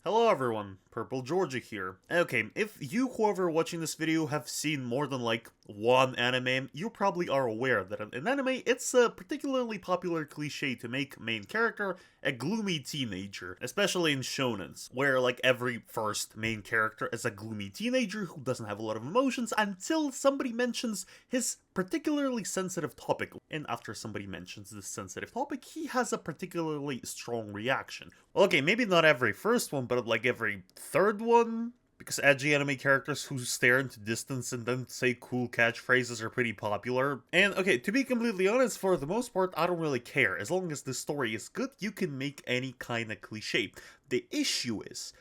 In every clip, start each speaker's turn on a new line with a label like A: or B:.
A: Hello everyone, Purple Georgy here. Okay, if you whoever watching this video have seen more than like one anime, you probably are aware that in anime it's a particularly popular cliche to make main character a gloomy teenager, especially in shonens, where like every first main character is a gloomy teenager who doesn't have a lot of emotions until somebody mentions his particularly sensitive topic, and after somebody mentions this sensitive topic, he has a particularly strong reaction. Well, okay, maybe not every first one, but like every third one? Because edgy anime characters who stare into distance and then say cool catchphrases are pretty popular. And okay, to be completely honest, for the most part, I don't really care. As long as the story is good, you can make any kind of cliche. The issue is,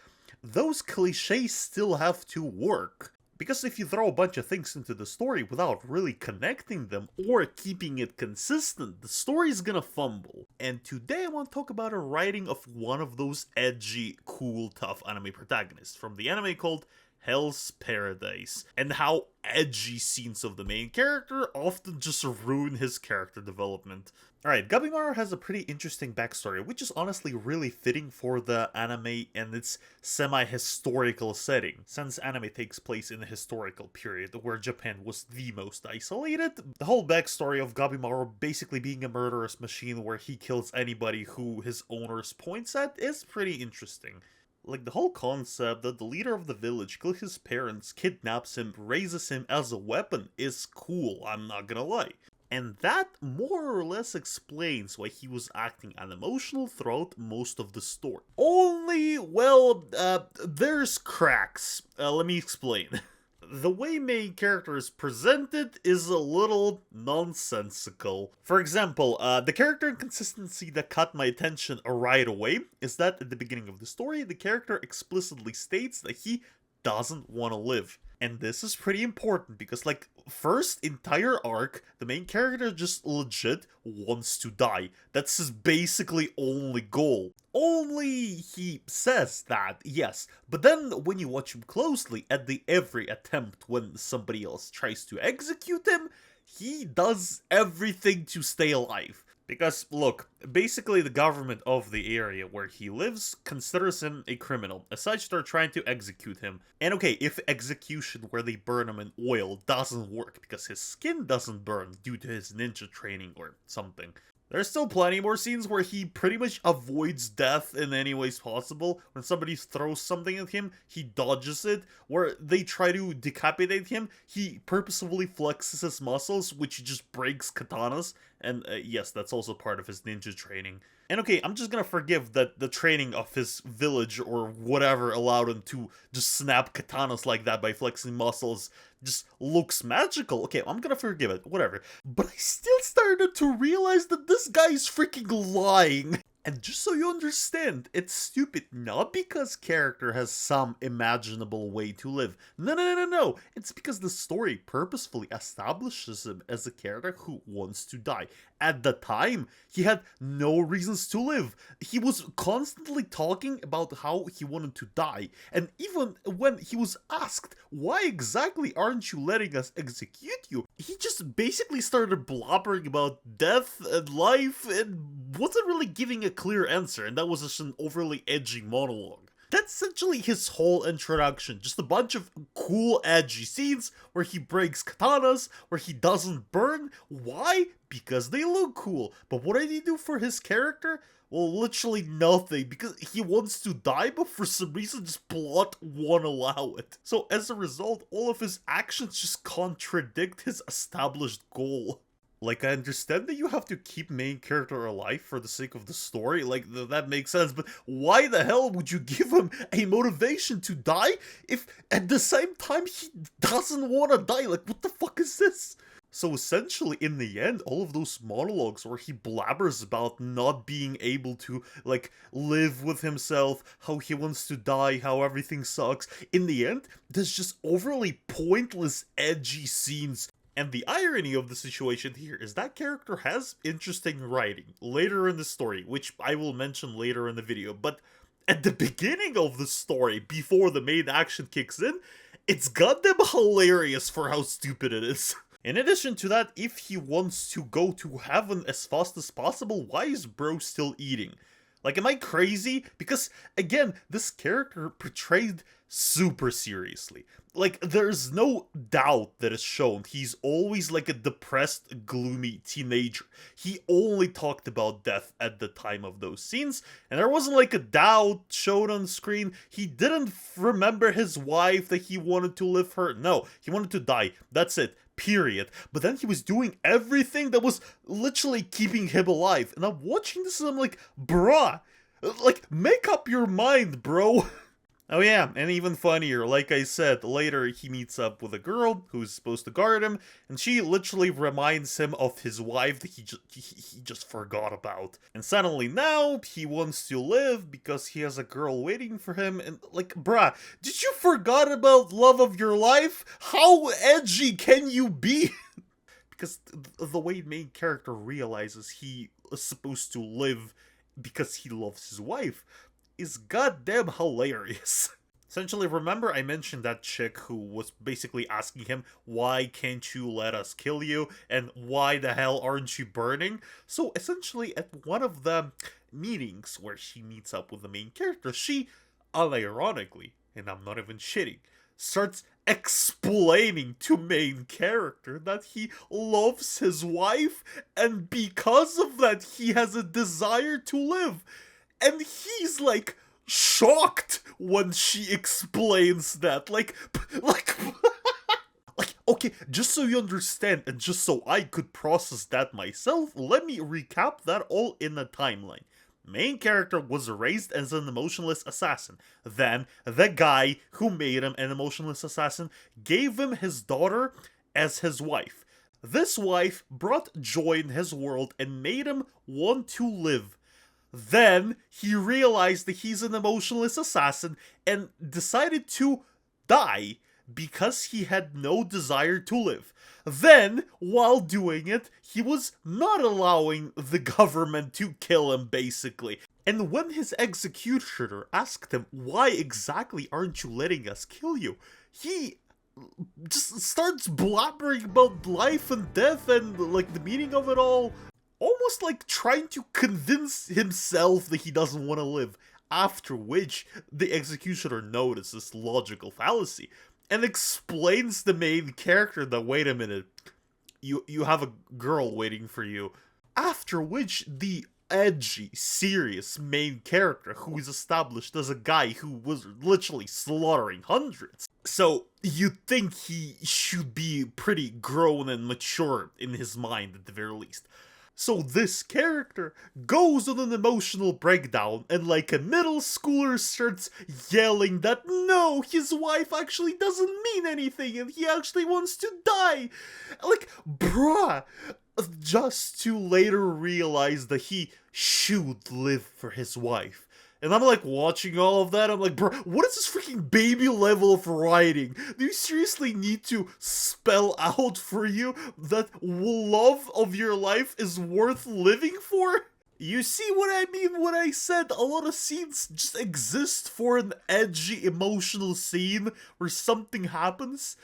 A: those cliches still have to work. Because if you throw a bunch of things into the story without really connecting them or keeping it consistent, the story's gonna fumble. And today I want to talk about a writing of one of those edgy, cool, tough anime protagonists from the anime called Hell's Paradise, and how edgy scenes of the main character often just ruin his character development. Alright, Gabimaru has a pretty interesting backstory, which is honestly really fitting for the anime and its semi-historical setting, since anime takes place in a historical period where Japan was the most isolated. The whole backstory of Gabimaru basically being a murderous machine where he kills anybody who his owners points at is pretty interesting. Like, the whole concept that the leader of the village kills his parents, kidnaps him, raises him as a weapon is cool, I'm not gonna lie. And that more or less explains why he was acting unemotional throughout most of the story. Only, well, there's cracks. Let me explain. The way main character is presented is a little nonsensical. For example, the character inconsistency that caught my attention right away is that at the beginning of the story, the character explicitly states that he doesn't want to live. And this is pretty important because, like, first entire arc, the main character just legit wants to die. That's his basically only goal. Only he says that, yes. But then when you watch him closely, at the every attempt when somebody else tries to execute him, he does everything to stay alive. Because, look, basically the government of the area where he lives considers him a criminal. As such, they're trying to execute him. And okay, if execution where they burn him in oil doesn't work because his skin doesn't burn due to his ninja training or something, there's still plenty more scenes where he pretty much avoids death in any ways possible. When somebody throws something at him, he dodges it. Where they try to decapitate him, he purposefully flexes his muscles, which just breaks katanas. And yes, that's also part of his ninja training. And okay, I'm just gonna forgive that the training of his village or whatever allowed him to just snap katanas like that by flexing muscles just looks magical. Okay, I'm gonna forgive it, whatever. But I still started to realize that this guy is freaking lying. And just so you understand, it's stupid not because character has some imaginable way to live. No. It's because the story purposefully establishes him as a character who wants to die. At the time, he had no reasons to live. He was constantly talking about how he wanted to die. And even when he was asked, why exactly aren't you letting us execute you? He just basically started blabbering about death and life and wasn't really giving a clear answer, and that was just an overly edgy monologue. That's essentially his whole introduction, just a bunch of cool edgy scenes where he breaks katanas, where he doesn't burn. Why? Because they look cool. But what did he do for his character? Well, literally nothing, because he wants to die, but for some reason just plot won't allow it. So as a result, all of his actions just contradict his established goal. Like, I understand that you have to keep main character alive for the sake of the story, like, that makes sense, but why the hell would you give him a motivation to die if at the same time he doesn't want to die? Like, what the fuck is this? So essentially, in the end, all of those monologues where he blabbers about not being able to, like, live with himself, how he wants to die, how everything sucks, in the end, there's just overly pointless, edgy scenes. And the irony of the situation here is that character has interesting writing later in the story, which I will mention later in the video, but at the beginning of the story, before the main action kicks in, it's goddamn hilarious for how stupid it is. In addition to that, if he wants to go to heaven as fast as possible, why is bro still eating? Like, am I crazy? Because, again, this character portrayed super seriously. Like, there's no doubt that is shown. He's always like a depressed, gloomy teenager. He only talked about death at the time of those scenes, and there wasn't like a doubt shown on screen. He didn't remember his wife that he wanted to live her. No, he wanted to die. That's it. Period. But then he was doing everything that was literally keeping him alive. And I'm watching this and I'm like, bruh, like, make up your mind, bro. Oh yeah, and even funnier, like I said, later he meets up with a girl who's supposed to guard him, and she literally reminds him of his wife that he just forgot about. And suddenly now, he wants to live because he has a girl waiting for him, and like, bruh, did you forgot about love of your life? How edgy can you be? Because the way main character realizes he is supposed to live because he loves his wife is goddamn hilarious. Essentially, remember I mentioned that chick who was basically asking him, why can't you let us kill you, and why the hell aren't you burning? So essentially, at one of the meetings where she meets up with the main character, she, unironically, and I'm not even shitting, starts explaining to main character that he loves his wife, and because of that, he has a desire to live. And he's like shocked when she explains that. Like, like, okay, just so you understand, and just so I could process that myself, let me recap that all in a timeline. Main character was raised as an emotionless assassin. Then, the guy who made him an emotionless assassin gave him his daughter as his wife. This wife brought joy in his world and made him want to live. Then, he realized that he's an emotionless assassin and decided to die because he had no desire to live. Then, while doing it, he was not allowing the government to kill him, basically. And when his executioner asked him, why exactly aren't you letting us kill you? He just starts blabbering about life and death and, like, the meaning of it all. Almost like trying to convince himself that he doesn't want to live. After which, the executioner notices logical fallacy and explains the main character that, wait a minute, you have a girl waiting for you. After which, the edgy, serious main character, who is established as a guy who was literally slaughtering hundreds. So, you'd think he should be pretty grown and mature in his mind at the very least. So this character goes on an emotional breakdown and like a middle schooler starts yelling that no, his wife actually doesn't mean anything and he actually wants to die. Like, bruh, just to later realize that he should live for his wife. And I'm like watching all of that, I'm like, bro, what is this freaking baby level of writing? Do you seriously need to spell out for you that love of your life is worth living for? You see what I mean when I said a lot of scenes just exist for an edgy emotional scene where something happens?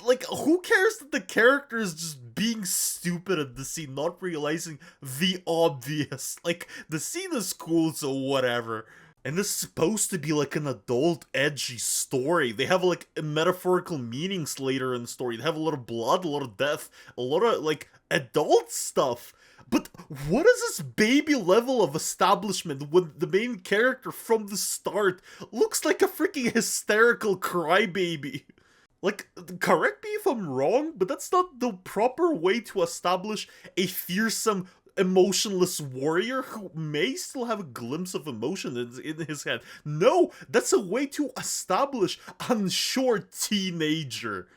A: Like, who cares that the character is just being stupid at the scene, not realizing the obvious? Like, the scene is cool, so whatever. And this is supposed to be like an adult, edgy story. They have like metaphorical meanings later in the story. They have a lot of blood, a lot of death, a lot of like adult stuff. But what is this baby level of establishment when the main character from the start looks like a freaking hysterical crybaby? Like, correct me if I'm wrong, but that's not the proper way to establish a fearsome, emotionless warrior who may still have a glimpse of emotion in his head. No, that's a way to establish unsure teenager.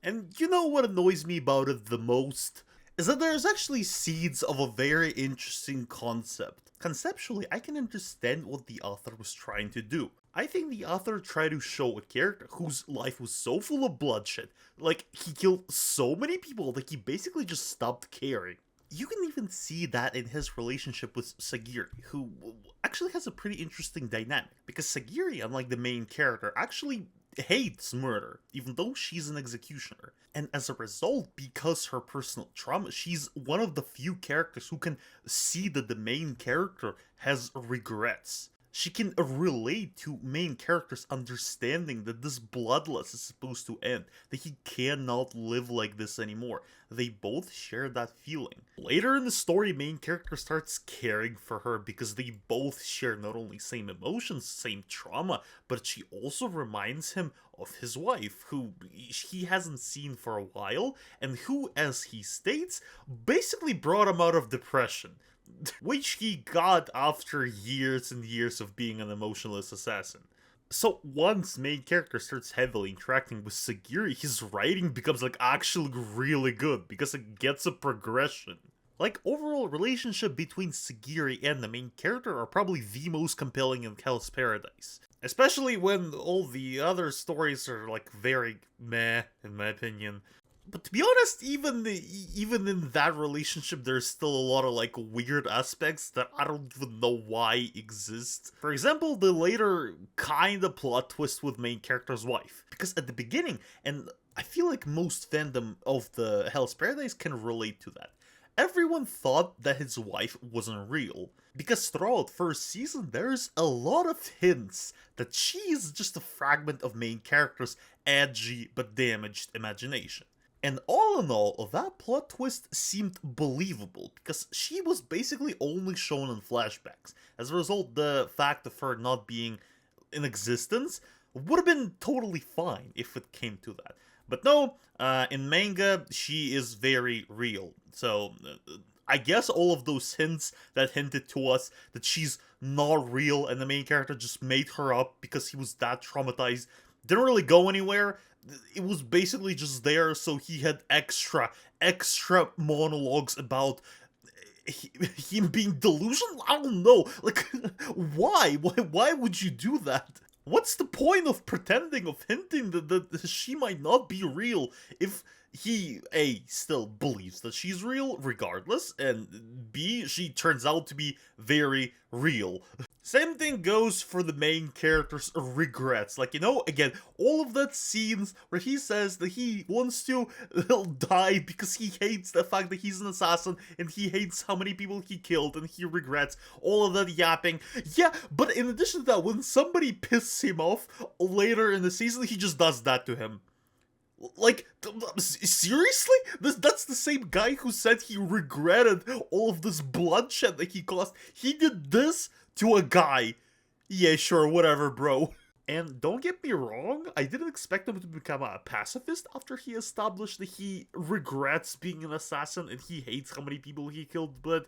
A: And you know what annoys me about it the most? Is that there's actually seeds of a very interesting concept. Conceptually, I can understand what the author was trying to do. I think the author tried to show a character whose life was so full of bloodshed, like he killed so many people that he basically just stopped caring. You can even see that in his relationship with Sagiri, who actually has a pretty interesting dynamic, because Sagiri, unlike the main character, actually hates murder, even though she's an executioner. And as a result, because her personal trauma, she's one of the few characters who can see that the main character has regrets. She can relate to main characters understanding that this bloodlust is supposed to end, that he cannot live like this anymore. They both share that feeling. Later in the story, main character starts caring for her because they both share not only same emotions, same trauma, but she also reminds him of his wife, who he hasn't seen for a while, and who, as he states, basically brought him out of depression. Which he got after years and years of being an emotionless assassin. So once main character starts heavily interacting with Sagiri, his writing becomes like actually really good because it gets a progression. Like, overall relationship between Sagiri and the main character are probably the most compelling in Hell's Paradise. Especially when all the other stories are like very meh, in my opinion. But to be honest, even in that relationship, there's still a lot of like weird aspects that I don't even know why exist. For example, the later kind of plot twist with main character's wife. Because at the beginning, and I feel like most fandom of the Hell's Paradise can relate to that, everyone thought that his wife wasn't real. Because throughout first season, there's a lot of hints that she is just a fragment of main character's edgy but damaged imagination. And all in all, that plot twist seemed believable, because she was basically only shown in flashbacks. As a result, the fact of her not being in existence would have been totally fine if it came to that. But no, in manga, she is very real. So, I guess all of those hints that hinted to us that she's not real and the main character just made her up because he was that traumatized didn't really go anywhere. It was basically just there so he had extra monologues about him being delusional. I don't know, like, why would you do that? What's the point of pretending, of hinting that she might not be real if he, A, still believes that she's real regardless, and B, she turns out to be very real? Same thing goes for the main character's regrets. Like, you know, again, all of that scenes where he says that he wants to die because he hates the fact that he's an assassin and he hates how many people he killed and he regrets all of that yapping. Yeah, but in addition to that, when somebody pisses him off later in the season, he just does that to him. Like, seriously? That's the same guy who said he regretted all of this bloodshed that he caused. He did this to a guy. Yeah, sure, whatever, bro. And don't get me wrong, I didn't expect him to become a pacifist after he established that he regrets being an assassin and he hates how many people he killed, but,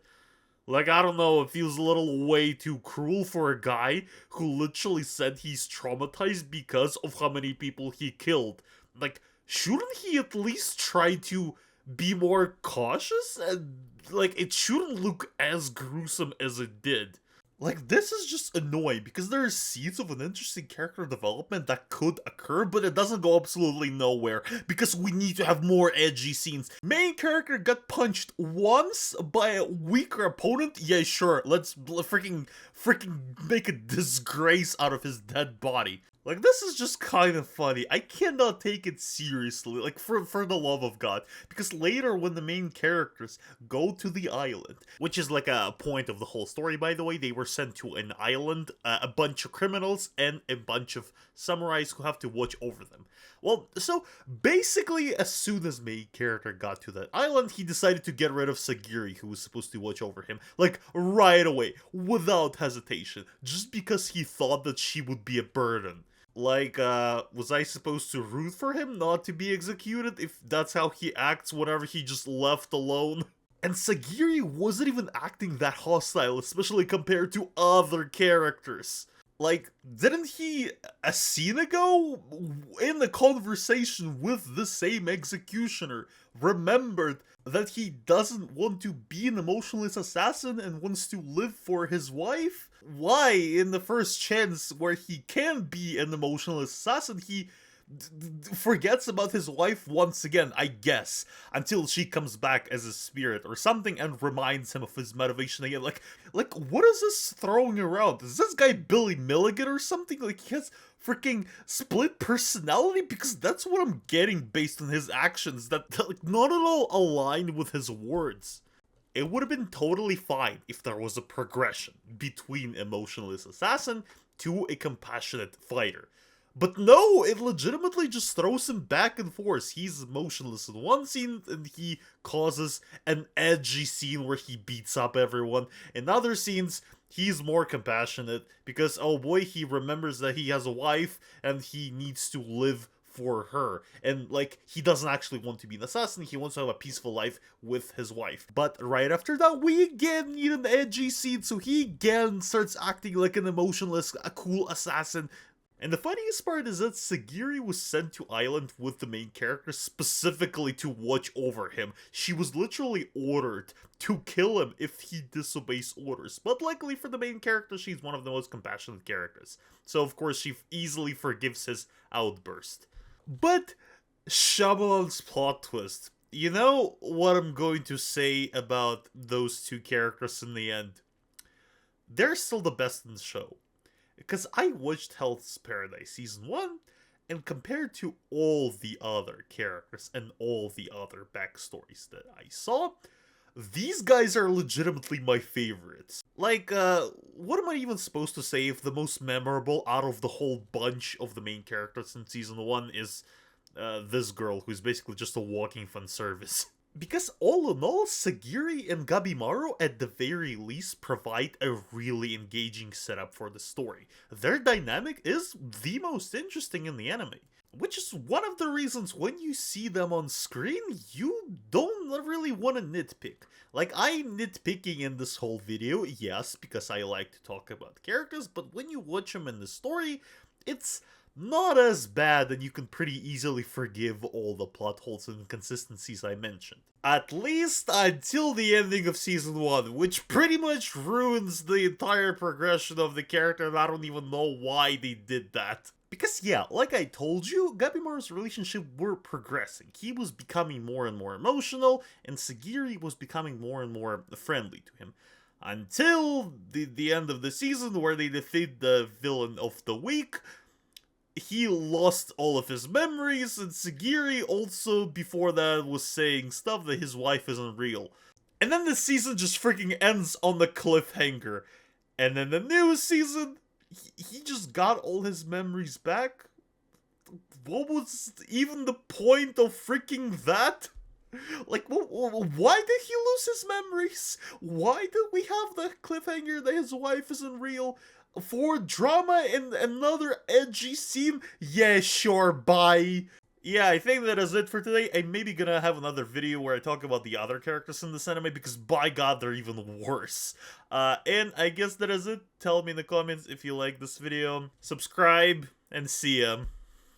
A: like, I don't know, it feels a little way too cruel for a guy who literally said he's traumatized because of how many people he killed. Like, shouldn't he at least try to be more cautious? And, like, it shouldn't look as gruesome as it did. Like, this is just annoying, because there are seeds of an interesting character development that could occur, but it doesn't go absolutely nowhere, because we need to have more edgy scenes. Main character got punched once by a weaker opponent? Yeah, sure, let's freaking make a disgrace out of his dead body. Like, this is just kind of funny. I cannot take it seriously, like, for the love of God. Because later, when the main characters go to the island, which is like a point of the whole story, by the way, they were sent to an island, a bunch of criminals, and a bunch of samurais who have to watch over them. Well, so, basically, as soon as main character got to that island, he decided to get rid of Sagiri, who was supposed to watch over him, like, right away, without hesitation, just because he thought that she would be a burden. Like, was I supposed to root for him not to be executed if that's how he acts whenever he just left alone? And Sagiri wasn't even acting that hostile, especially compared to other characters. Like, didn't he, a scene ago, in the conversation with the same executioner, remembered that he doesn't want to be an emotionless assassin and wants to live for his wife? Why, in the first chance where he can be an emotionless assassin, he forgets about his wife once again, I guess, until she comes back as a spirit or something and reminds him of his motivation again. Like what is this throwing around? Is this guy Billy Milligan or something? Like, he has freaking split personality? Because that's what I'm getting based on his actions that like, not at all align with his words. It would have been totally fine if there was a progression between emotionless assassin to a compassionate fighter. But no, it legitimately just throws him back and forth. He's emotionless in one scene, and he causes an edgy scene where he beats up everyone. In other scenes, he's more compassionate because, oh boy, he remembers that he has a wife, and he needs to live for her. And, like, he doesn't actually want to be an assassin, he wants to have a peaceful life with his wife. But right after that, we again need an edgy scene, so he again starts acting like an emotionless, a cool assassin. And the funniest part is that Sagiri was sent to Island with the main character specifically to watch over him. She was literally ordered to kill him if he disobeys orders. But luckily for the main character, she's one of the most compassionate characters. So of course she easily forgives his outburst. But Shyamalan's plot twist. You know what I'm going to say about those two characters in the end? They're still the best in the show. Because I watched Hell's Paradise Season 1, and compared to all the other characters and all the other backstories that I saw, these guys are legitimately my favorites. Like, what am I even supposed to say if the most memorable out of the whole bunch of the main characters in Season 1 is this girl, who's basically just a walking fan service? Because all in all, Sagiri and Gabimaru at the very least provide a really engaging setup for the story. Their dynamic is the most interesting in the anime. Which is one of the reasons when you see them on screen, you don't really want to nitpick. Like, I'm nitpicking in this whole video, yes, because I like to talk about characters, but when you watch them in the story, it's not as bad, and you can pretty easily forgive all the plot holes and inconsistencies I mentioned. At least until the ending of Season 1, which pretty much ruins the entire progression of the character, and I don't even know why they did that. Because yeah, like I told you, Gabimaru's relationship were progressing. He was becoming more and more emotional, and Sagiri was becoming more and more friendly to him. Until the end of the season, where they defeat the villain of the week, he lost all of his memories, and Sagiri also before that was saying stuff that his wife isn't real. And then the season just freaking ends on the cliffhanger. And then the new season, he just got all his memories back? What was even the point of freaking that? Like, why did he lose his memories? Why did we have the cliffhanger that his wife isn't real? For drama and another edgy scene? Yeah, sure, bye. Yeah, I think that is it for today. I'm maybe gonna have another video where I talk about the other characters in this anime, because by god, they're even worse. And I guess that is it. Tell me in the comments if you like this video. Subscribe, and see ya.